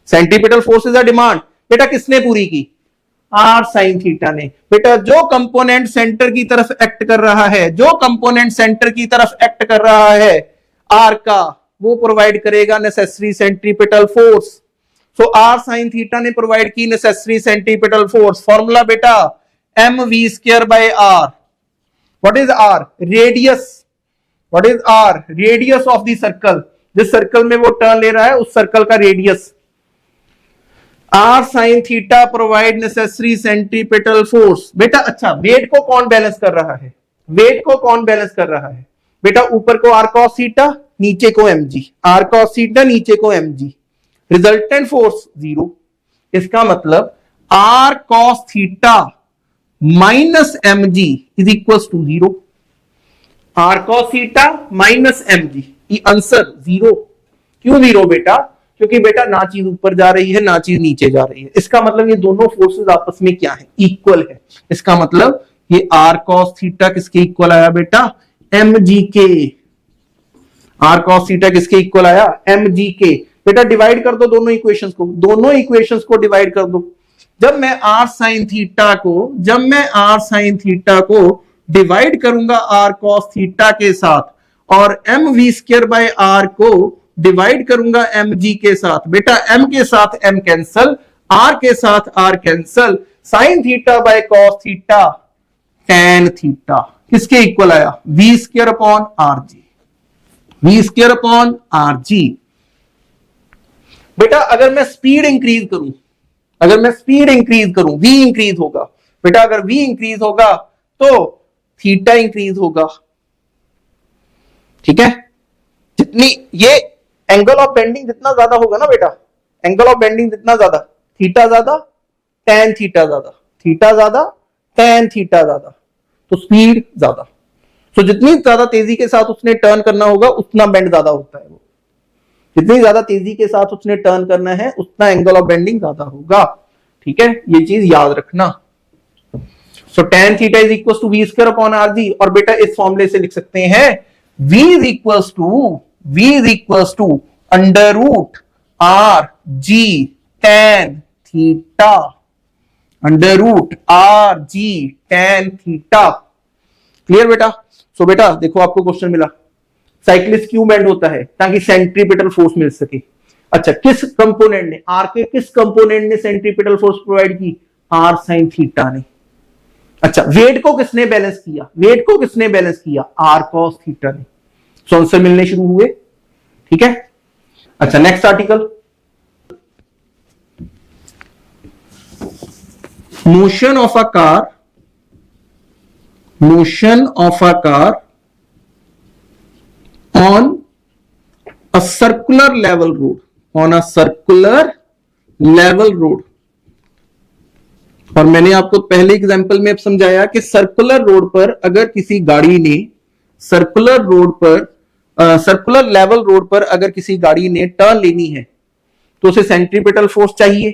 centripetal force is a demand. बेटा किसने पूरी की? आर साइन थीटा ने। बेटा जो कंपोनेंट सेंटर की तरफ एक्ट कर रहा है, आर का, वो प्रोवाइड करेगा necessary centripetal force. So R sine theta ने प्रोवाइड की नेसेसरी सेंट्रीपिटल फोर्स। फॉर्मूला बेटा mv² by r। What is R? Radius. What is R? Radius of the circle. जिस सर्कल में वो टर्न ले रहा है उस सर्कल का radius. R sine theta provide necessary centripetal force. बेटा अच्छा, वेट को कौन बैलेंस कर रहा है? बेटा ऊपर को आर कॉस थीटा, नीचे को mg, आर कॉस थीटा, नीचे को mg। Resultant force 0। इसका मतलब R cos theta minus mg is equal to 0। R cos theta minus mg, ये आंसर 0। क्यों 0 बेटा? क्योंकि बेटा ना चीज ऊपर जा रही है ना चीज नीचे जा रही है। इसका मतलब ये दोनों फोर्सेस आपस में क्या है? इक्वल है। इसका मतलब ये आर कॉस थीटा किसके इक्वल आया बेटा? mg के। आर कॉस थीटा किसके इक्वल आया? mg के। बेटा डिवाइड कर दो दोनों इक्वेशंस को डिवाइड कर दो। जब मैं आर साइन थीटा को डिवाइड करूंगा आर कॉस थीटा के साथ, और mv² by r को डिवाइड करूंगा mg के साथ, बेटा m के साथ m कैंसल, r के साथ r cancel, sine theta by cos theta, tan theta किसके इक्वल आया? v² upon rg। बेटा अगर मैं स्पीड इंक्रीज करूं, v इंक्रीज होगा। बेटा अगर v इंक्रीज होगा तो थीटा इंक्रीज होगा। ठीक है, जितनी ये एंगल ऑफ बेंडिंग जितना ज्यादा होगा ना बेटा, एंगल ऑफ बेंडिंग जितना ज्यादा, थीटा ज्यादा tan थीटा ज्यादा, थीटा ज्यादा tan थीटा ज्यादा, तो स्पीड ज्यादा। तो जितनी ज्यादा तेजी के साथ उसने टर्न करना होगा उतना बेंड ज्यादा होता है वो, जितनी ज्यादा तेजी के साथ उसने टर्न करना है उतना एंगल ऑफ बेंडिंग ज्यादा होगा। ठीक है, ये चीज याद रखना। So tan theta is equal to V square upon R G, और बेटा इस फॉर्मूले से लिख सकते हैं v is equal to under root R G tan theta, under root R G tan theta. Clear बेटा? सो बेटा देखो आपको क्वेश्चन मिला, साइक्लिस्ट क्यों बेंड होता है? ताकि सेंट्रीपिटल फोर्स मिल सके। अच्छा, किस कंपोनेंट ने, आर के किस कंपोनेंट ने सेंट्रीपिटल फोर्स प्रोवाइड की? आर साइन थीटा ने। अच्छा, वेट को किसने बैलेंस किया? वेट को किसने बैलेंस किया? आर कॉस थीटा ने। सो आंसर मिलने शुरू हुए। ठीक है, अच्छा next article, motion of a car, motion of a car on a circular level road, on a circular level road। और मैंने आपको पहले एग्जांपल में अब समझाया कि सर्कुलर रोड पर अगर किसी गाड़ी ने सर्कुलर लेवल रोड पर अगर किसी गाड़ी ने टर्न लेनी है तो उसे सेंट्रीपिटल फोर्स चाहिए।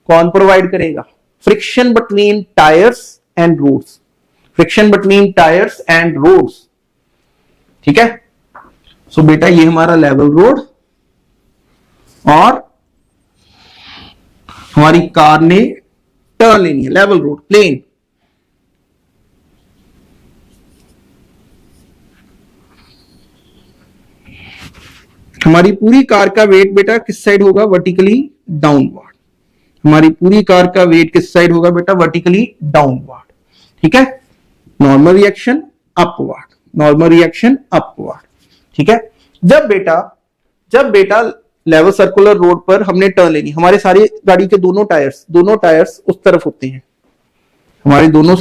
कौन प्रोवाइड करेगा? Friction between tyres and roads, friction between tyres and roads. ठीक है, सो बेटा ये हमारा लेवल रोड और हमारी कार ने टर्न लेनी है, लेवल रोड प्लेन। हमारी पूरी कार का वेट बेटा किस साइड होगा? Vertically downward. हमारी पूरी कार का वेट किस साइड होगा बेटा? Vertically downward. ठीक है, normal reaction upward, normal reaction upward. ठीक है, जब बेटा लेवल सर्कुलर रोड पर हमने टर्न लेनी, हमारे सारी गाड़ी के दोनों टायर्स उस तरफ होते हैं, हमारे दोनों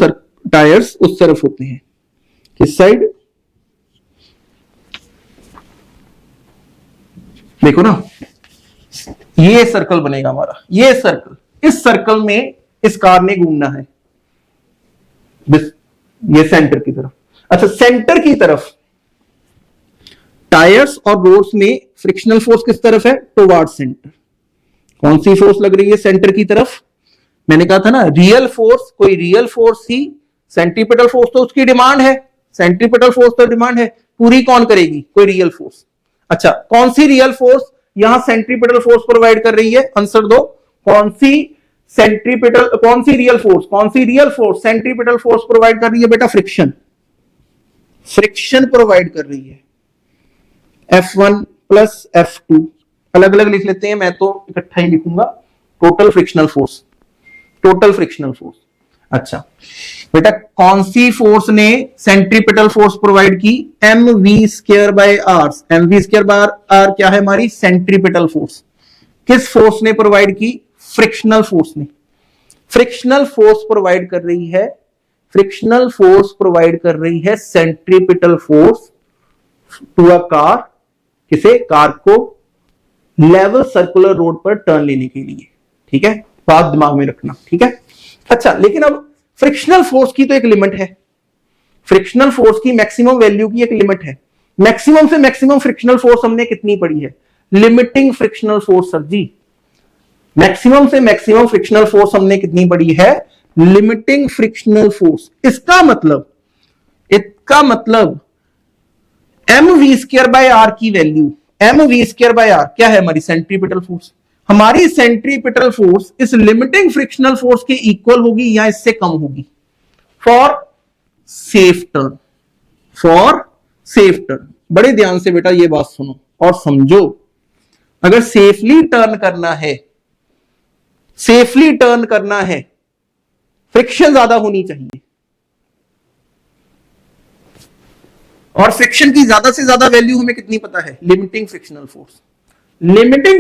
टायर्स उस तरफ होते हैं। किस साइड? देखो ना, ये सर्कल बनेगा हमारा, ये सर्कल, इस सर्कल में इस कार ने घूमना है, ये सेंटर की तरफ। अच्छा, सेंटर की तरफ टायर्स और रोड्स में फ्रिक्शनल फोर्स किस तरफ है? Toward centre. कौन सी फोर्स लग रही है सेंटर की तरफ? मैंने कहा था ना, रियल फोर्स, कोई रियल फोर्स ही, सेंट्रीपिटल फोर्स तो उसकी डिमांड है, सेंट्रीपिटल फोर्स तो डिमांड है, पूरी कौन करेगी? कोई रियल फोर्स। अच्छा, कौन सी रियल फोर्स यहां सेंट्रीपिटल फोर्स प्रोवाइड कर रही है? आंसर दो, कौन सी सेंट्रीपिटल, कौन सी real force centripetal force provide कर रही है बेटा? फ्रिक्शन प्रोवाइड कर रही है। F1 प्लस F2 अलग अलग लिख लेते हैं, मैं तो इकट्ठा ही लिखूंगा। Total frictional force. अच्छा बेटा, कौन सी फोर्स ने सेंट्रीपिटल फोर्स प्रोवाइड की? mv square by R. mv square by R क्या है? हमारी सेंट्रीपिटल फोर्स। किस फोर्स ने प्रोवाइड की? फ्रिक्शनल फोर्स ने। फ्रिक्शनल फोर्स प्रोवाइड कर रही है centripetal force to a car. किसे? कार को लेवल सर्कुलर रोड पर टर्न लेने के लिए। ठीक है, बात दिमाग में रखना। ठीक है, अच्छा, लेकिन अब फ्रिक्शनल फोर्स की तो एक लिमिट है, फ्रिक्शनल फोर्स की मैक्सिमम वैल्यू की एक लिमिट है। मैक्सिमम से मैक्सिमम फ्रिक्शनल फोर्स हमने कितनी पढ़ी है? Limiting frictional force. Sir ji, maximum से मैक्सिमम फ्रिक्शनल फोर्स हमने कितनी पढ़ी है? Limiting frictional force. इसका मतलब mv स्क्वायर बाय आर की value, mv square by R क्या है? हमारी सेंट्रीपिटल फोर्स। हमारी सेंट्रीपिटल फोर्स इस लिमिटिंग फ्रिक्शनल फोर्स के इक्वल होगी या इससे कम होगी फॉर सेफ टर्न। बड़े ध्यान से बेटा ये बात सुनो और समझो। अगर सेफली टर्न करना है, फ्रिक्शन ज्यादा होनी चाहिए, और फ्रिक्शन की ज्यादा से ज्यादा वैल्यू हमें कितनी पता है? Limiting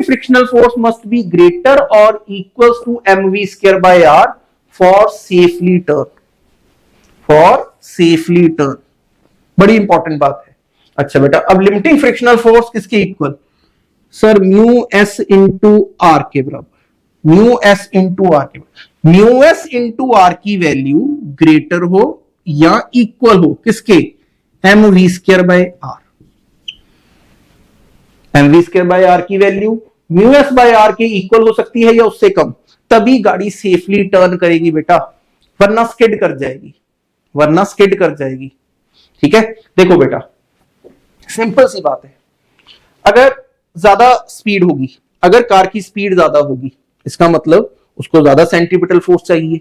frictional force must be greater और equals to mv square by R for safely turn. बड़ी इंपॉर्टेंट बात है। अच्छा बेटा, अब लिमिटिंग फ्रिक्शनल फोर्स किसके equal? Sir mu S into R के बराबर, म्यू एस इंटू आर के बराबर। म्यू एस इंटू आर की वैल्यू ग्रेटर हो या इक्वल हो किसके? M V square by R. M V square by R की value mu S by R के इक्वल हो सकती है या उससे कम, तभी गाड़ी सेफली टर्न करेगी बेटा, वरना स्किड कर जाएगी, वरना स्किड कर जाएगी। ठीक है, देखो बेटा सिंपल सी बात है, अगर ज्यादा स्पीड होगी, अगर कार की स्पीड ज्यादा होगी, इसका मतलब उसको ज्यादा सेंट्रीपिटल फोर्स चाहिए।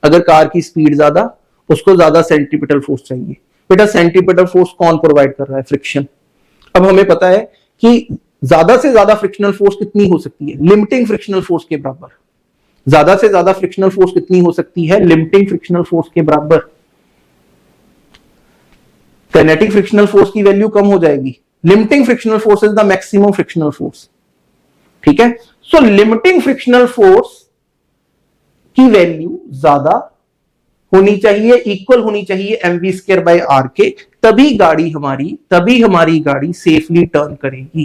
अगर कार की स्पीड ज्यादा, उसको ज्यादा सेंट्रीपिटल फोर्स चाहिए। बेटा सेंट्रीपिटल फोर्स कौन प्रोवाइड कर रहा है? फ्रिक्शन। अब हमें पता है कि ज्यादा से ज्यादा फ्रिक्शनल फोर्स कितनी हो सकती है? लिमिटिंग फ्रिक्शनल फोर्स के बराबर। ज्यादा से ज्यादा फ्रिक्शनल फोर्स कितनी हो सकती है? लिमिटिंग फ्रिक्शनल फोर्स के बराबर। काइनेटिक फ्रिक्शनल फोर्स की वैल्यू कम हो जाएगी। Limiting frictional force is the maximum frictional force. ठीक है, सो लिमिटिंग फ्रिक्शनल फोर्स की वैल्यू ज्यादा होनी चाहिए, इक्वल होनी चाहिए M V square by R के, तभी हमारी गाड़ी सेफली टर्न करेगी।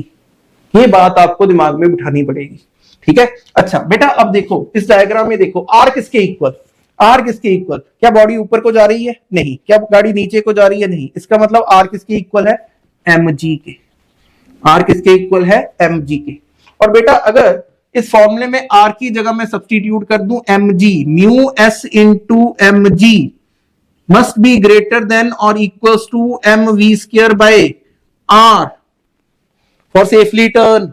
ये बात आपको दिमाग में बिठानी पड़ेगी। ठीक है, अच्छा बेटा अब देखो इस डायग्राम में देखो, आर किसके इक्वल? आर किसके इक्वल? क्या बॉडी ऊपर को जा रही है? नहीं। क्या गाड़ी नीचे को जा रही है? नहीं। इसका मतलब आर किसके इक्वल है? एम जी के। आर किसके इक्वल है? एम जी के। और बेटा अगर इस फॉर्मूले में आर की जगह मैं सब्सटीट्यूट कर दूं M G, mu S into M G must be greater than और equals to M V square by R for safely turn,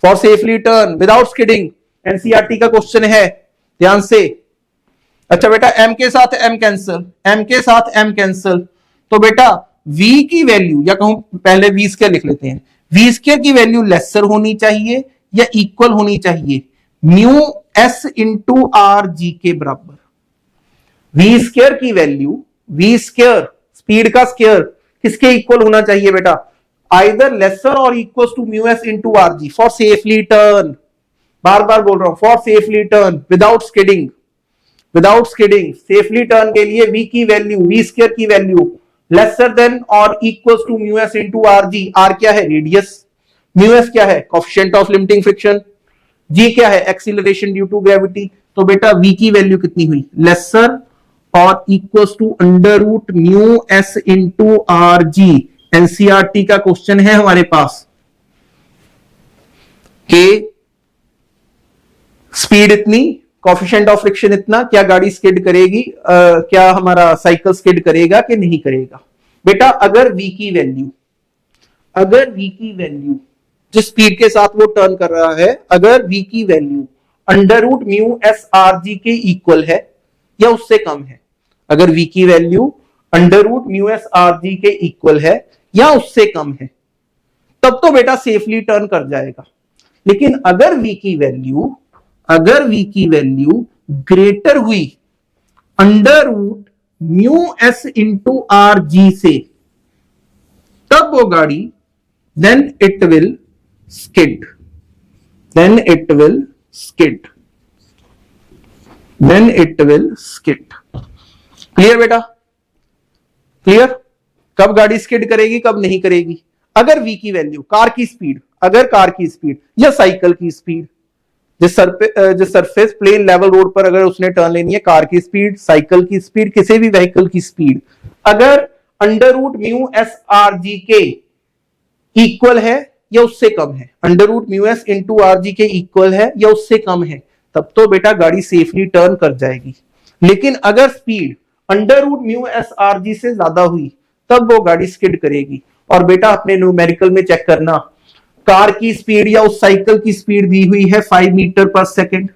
for safely turn without skidding. NCERT का क्वेश्चन है, ध्यान से। अच्छा बेटा एम के साथ एम कैंसल, एम के साथ एम कैंसल, तो बेटा v की वैल्यू, या कहूं पहले v स्क्वायर लिख लेते हैं, v स्क्वायर की वैल्यू लेसर होनी चाहिए या इक्वल होनी चाहिए mu S into are G के बराबर। v स्क्वायर की वैल्यू, v स्क्वायर स्पीड का स्क्वायर किसके इक्वल होना चाहिए बेटा? आइदर लेसर और equal to mu S into are G for safely turn. बार बार बोल रहा हूं, for safely turn without skidding, without skidding safely turn के लिए v की वैल्यू, v स्क्वायर की वैल्यू लेसर देन और equal to mu S into are G. R क्या है? रेडियस। म्यू एस क्या है? Coefficient of limiting friction. G क्या है? Acceleration due to gravity. तो बेटा v की वैल्यू कितनी हुई? लेसर और equal to under root mu S into are G. NCERT का क्वेश्चन है हमारे पास कि स्पीड इतनी, कोएफिशिएंट ऑफ फ्रिक्शन इतना, क्या गाड़ी स्किड करेगी? क्या हमारा साइकिल स्किड करेगा कि नहीं करेगा? बेटा अगर v की वैल्यू, अगर v की वैल्यू जिस स्पीड के साथ वो टर्न कर रहा है, अगर v की value under root mu S R G के इक्वल है या उससे कम है, अगर v की value under root mu S R G के इक्वल है या उससे कम है, तब तो बेटा सेफली टर्न कर जाएगा। लेकिन अगर v की वैल्यू, अगर v की वैल्यू ग्रेटर हुई under root mu S into are G से, तब वो गाड़ी then it will skid, then it will skid, then it will skid. Clear बेटा? क्लियर? कब गाड़ी स्किड करेगी, कब नहीं करेगी? अगर v की वैल्यू, कार की स्पीड, अगर कार की स्पीड या साइकिल की स्पीड, जिस सरफेस प्लेन लेवल रोड पर अगर उसने टर्न लेनी है, कार की स्पीड, साइकिल की स्पीड, किसी भी व्हीकल की स्पीड अगर under root mu S R G के इक्वल है या उससे कम है, under root mu S into are G के इक्वल है या उससे कम है, तब तो बेटा गाड़ी सेफली टर्न कर जाएगी। लेकिन अगर speed under root mu S R G से ज्यादा हुई, तब वो गाड़ी स्किड करेगी। और बेटा अपने न्यूमेरिकल में चेक करना, कार की स्पीड या उस साइकिल की स्पीड दी हुई है 5 मीटर पर सेकेंड,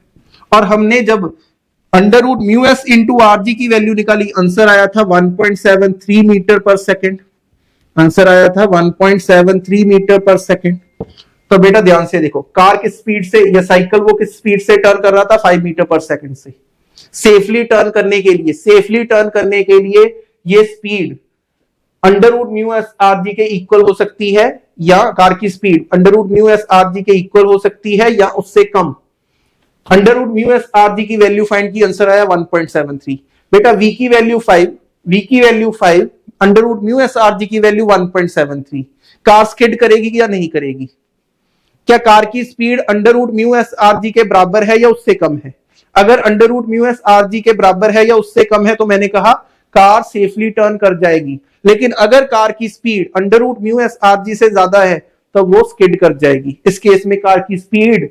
और हमने जब under root mu S into R G की वैल्यू निकाली, आंसर आया था 1.73 मीटर पर सेकेंड, आंसर आया था 1.73 मीटर पर सेकेंड। तो बेटा ध्यान से देखो, कार किस स्पीड से या साइकिल वो किस स्पीड से टर्न कर रहा था? 5 मीटर पर सेकेंड से। सेफली टर्न करने के लिए, सेफली टर्न करने के लिए ये speed under root mu S R G के इक्वल हो सकती है, या कार की speed under root mu S R G के इक्वल हो सकती है या उससे कम। Under root mu S R जी की वैल्यू फाइंड की, आंसर आया 1.73। बेटा v की वैल्यू 5, v की value 5 under root mu S R जी की वैल्यू 1.73, कार स्किड करेगी या नहीं करेगी? क्या कार की speed under root mu S R G के बराबर है या उससे कम है? अगर under root mu S R G के बराबर है या उससे कम है तो मैंने कहा कार सेफली टर्न कर जाएगी। लेकिन अगर कार की speed under root mu S R G से ज्यादा है तो वो स्किड कर जाएगी। इस केस में कार की स्पीड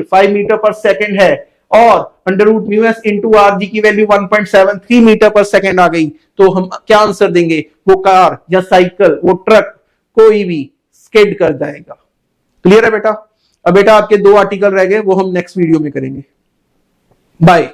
5 मीटर पर सेकेंड है और under root mu S into R G की वैल्यू 1.73 मीटर पर सेकेंड आ गई, तो हम क्या आंसर देंगे? वो कार या साइकिल, वो ट्रक, कोई भी स्किड कर जाएगा। क्लियर है बेटा? अब बेटा आपके 2 आर्टिकल रह गए, वो हम नेक्स्ट वीडियो में करेंगे। बाय।